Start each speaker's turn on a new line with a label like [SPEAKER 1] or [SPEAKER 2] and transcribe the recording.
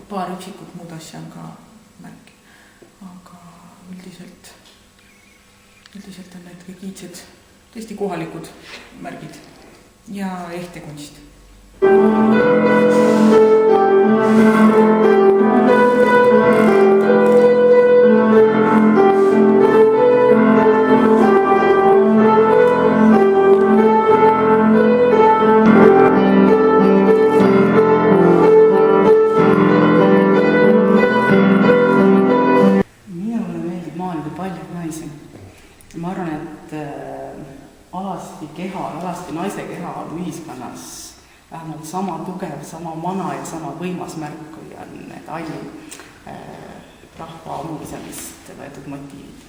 [SPEAKER 1] Paar üksikut muud asja on ka märk. Aga üldiselt on need kõik iidsed tõesti kohalikud märgid ja ehtekunst.
[SPEAKER 2] Ma arvan, et alasti naise keha on ühiskonnas vähemalt sama tugev, sama vana ja sama võimas märk, kui on need halli rahva amulisemist võetud motiivid.